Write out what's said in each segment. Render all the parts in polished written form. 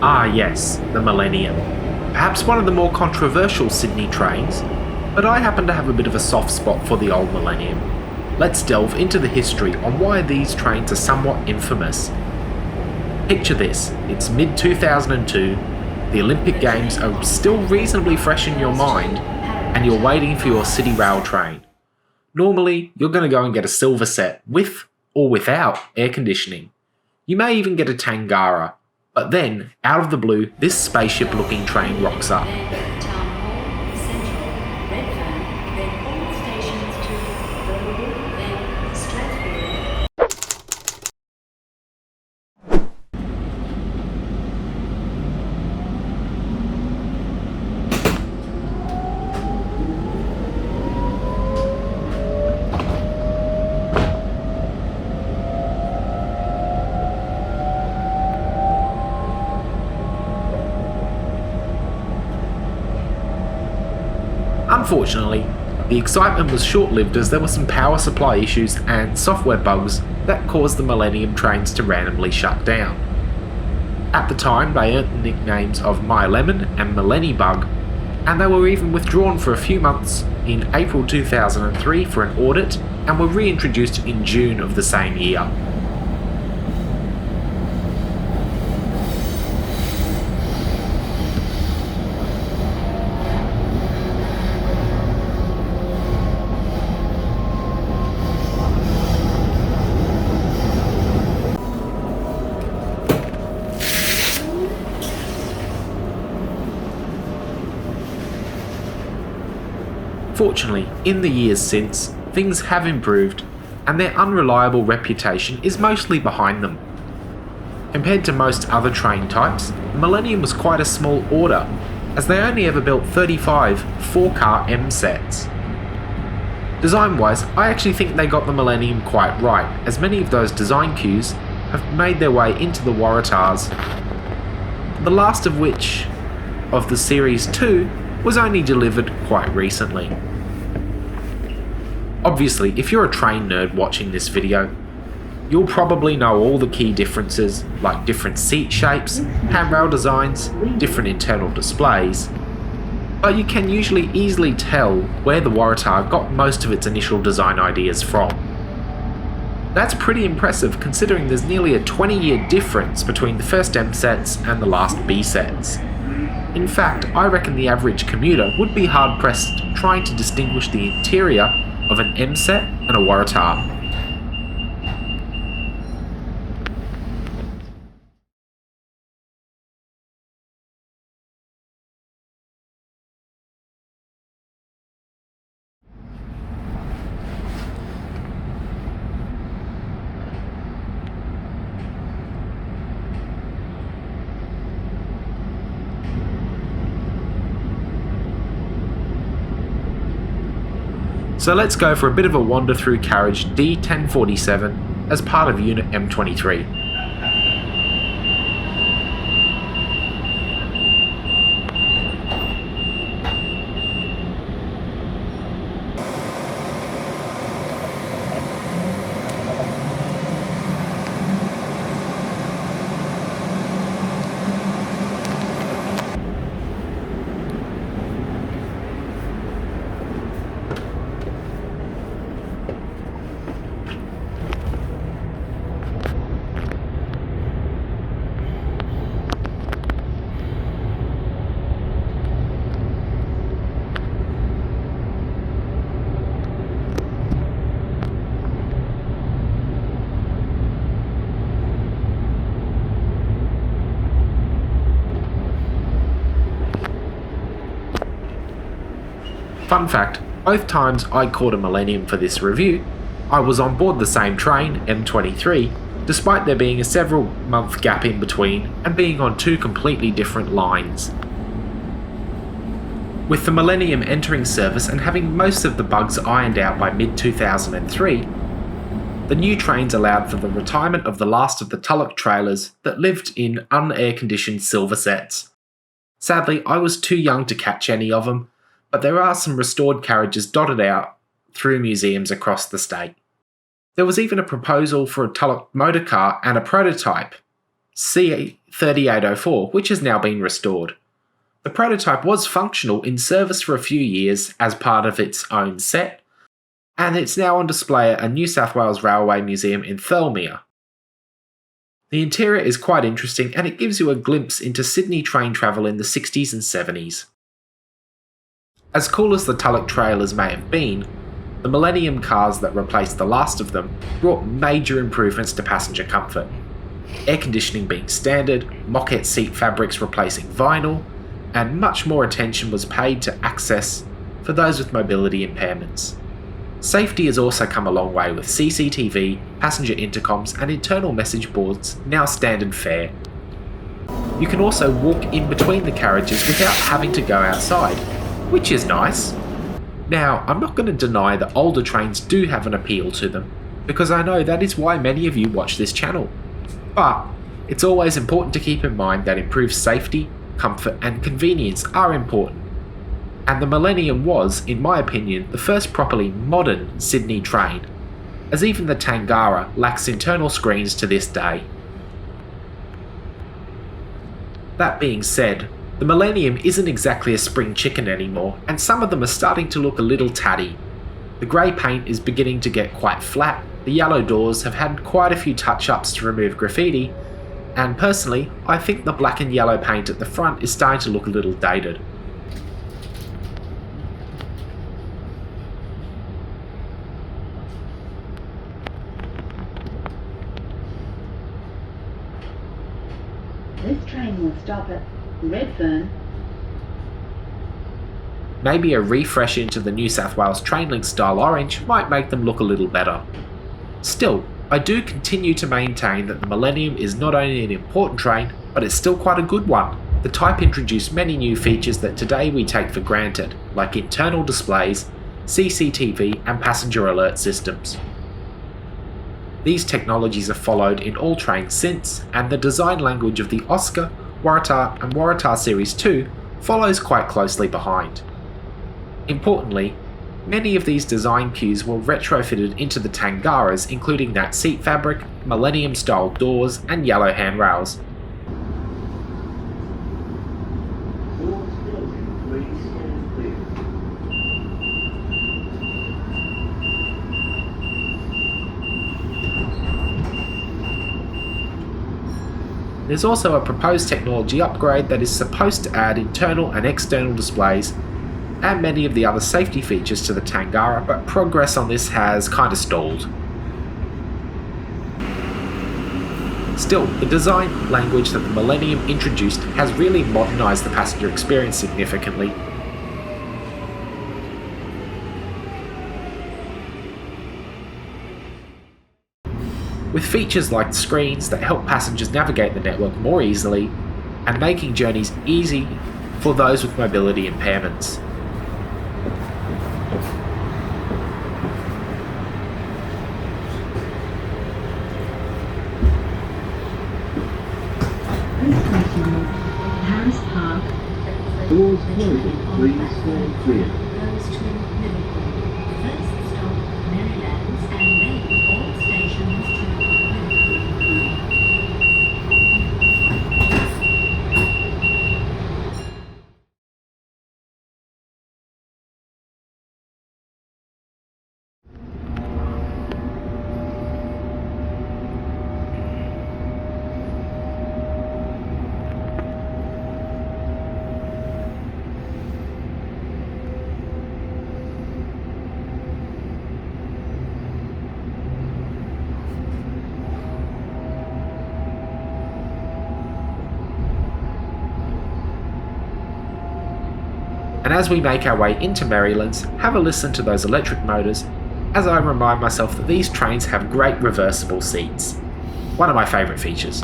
Ah yes, the Millennium. Perhaps one of the more controversial Sydney trains, but I happen to have a bit of a soft spot for the old Millennium. Let's delve into the history on why these trains are somewhat infamous. Picture this, it's mid-2002, the Olympic Games are still reasonably fresh in your mind, and you're waiting for your City Rail train. Normally, you're going to go and get a silver set with or without air conditioning. You may even get a Tangara, but then, out of the blue, this spaceship-looking train rocks up. Unfortunately, the excitement was short-lived as there were some power supply issues and software bugs that caused the Millennium trains to randomly shut down. At the time, they earned the nicknames of My Lemon and Millenni-Bug, and they were even withdrawn for a few months in April 2003 for an audit and were reintroduced in June of the same year. Fortunately, in the years since, things have improved, and their unreliable reputation is mostly behind them. Compared to most other train types, the Millennium was quite a small order, as they only ever built 35 4-car M sets. Design-wise, I actually think they got the Millennium quite right, as many of those design cues have made their way into the Waratahs, the last of which, of the Series 2, was only delivered quite recently. Obviously, if you're a train nerd watching this video, you'll probably know all the key differences, like different seat shapes, handrail designs, different internal displays, but you can usually easily tell where the Waratah got most of its initial design ideas from. That's pretty impressive considering there's nearly a 20-year difference between the first M sets and the last B sets. In fact, I reckon the average commuter would be hard-pressed trying to distinguish the interior of an M set and a Waratah. So let's go for a bit of a wander through carriage D1047 as part of Unit M23. Fun fact, both times I caught a Millennium for this review, I was on board the same train, M23, despite there being a several month gap in between and being on two completely different lines. With the Millennium entering service and having most of the bugs ironed out by mid-2003, the new trains allowed for the retirement of the last of the Tulloch trailers that lived in unair-conditioned silver sets. Sadly, I was too young to catch any of them, but there are some restored carriages dotted out through museums across the state. There was even a proposal for a Tulloch motor car and a prototype, CCTV 3804, which has now been restored. The prototype was functional in service for a few years as part of its own set, and it's now on display at a New South Wales Railway Museum in Thirlmere. The interior is quite interesting and it gives you a glimpse into Sydney train travel in the 60s and 70s. As cool as the Tulloch trailers may have been, the Millennium cars that replaced the last of them brought major improvements to passenger comfort. Air conditioning being standard, moquette seat fabrics replacing vinyl, and much more attention was paid to access for those with mobility impairments. Safety has also come a long way with CCTV, passenger intercoms and internal message boards now standard fare. You can also walk in between the carriages without having to go outside, which is nice. Now, I'm not going to deny that older trains do have an appeal to them, because I know that is why many of you watch this channel. But it's always important to keep in mind that improved safety, comfort and convenience are important. And the Millennium was, in my opinion, the first properly modern Sydney train, as even the Tangara lacks internal screens to this day. That being said, the Millennium isn't exactly a spring chicken anymore, and some of them are starting to look a little tatty. The grey paint is beginning to get quite flat, the yellow doors have had quite a few touch-ups to remove graffiti, and personally, I think the black and yellow paint at the front is starting to look a little dated. This train will stop at Redfern. Maybe a refresh into the New South Wales Trainlink style orange might make them look a little better. Still, I do continue to maintain that the Millennium is not only an important train, but it's still quite a good one. The type introduced many new features that today we take for granted, like internal displays, CCTV and passenger alert systems. These technologies are followed in all trains since, and the design language of the Oscar, Waratah and Waratah Series 2 follows quite closely behind. Importantly, many of these design cues were retrofitted into the Tangaras, including that seat fabric, Millennium style doors and yellow handrails. There's also a proposed technology upgrade that is supposed to add internal and external displays and many of the other safety features to the Tangara, but progress on this has kind of stalled. Still, the design language that the Millennium introduced has really modernised the passenger experience significantly. With features like screens that help passengers navigate the network more easily and making journeys easy for those with mobility impairments. Paris Park. Doors closing, please stand clear. Goes to Liverpool. First stop, Marylands, and then all stations to Liverpool. And as we make our way into Marylands, have a listen to those electric motors as I remind myself that these trains have great reversible seats. One of my favourite features.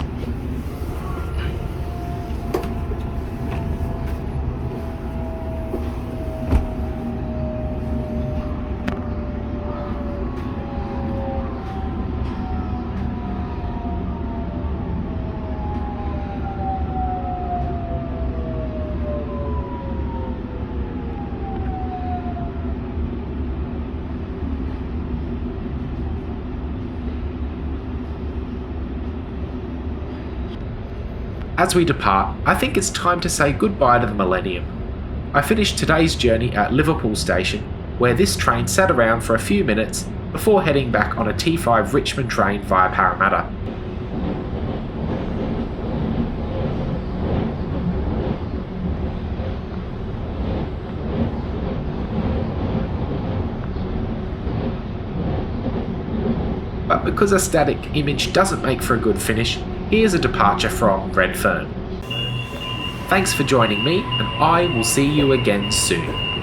As we depart, I think it's time to say goodbye to the Millennium. I finished today's journey at Liverpool Station, where this train sat around for a few minutes before heading back on a T5 Richmond train via Parramatta. But because a static image doesn't make for a good finish, here's a departure from Redfern. Thanks for joining me, and I will see you again soon.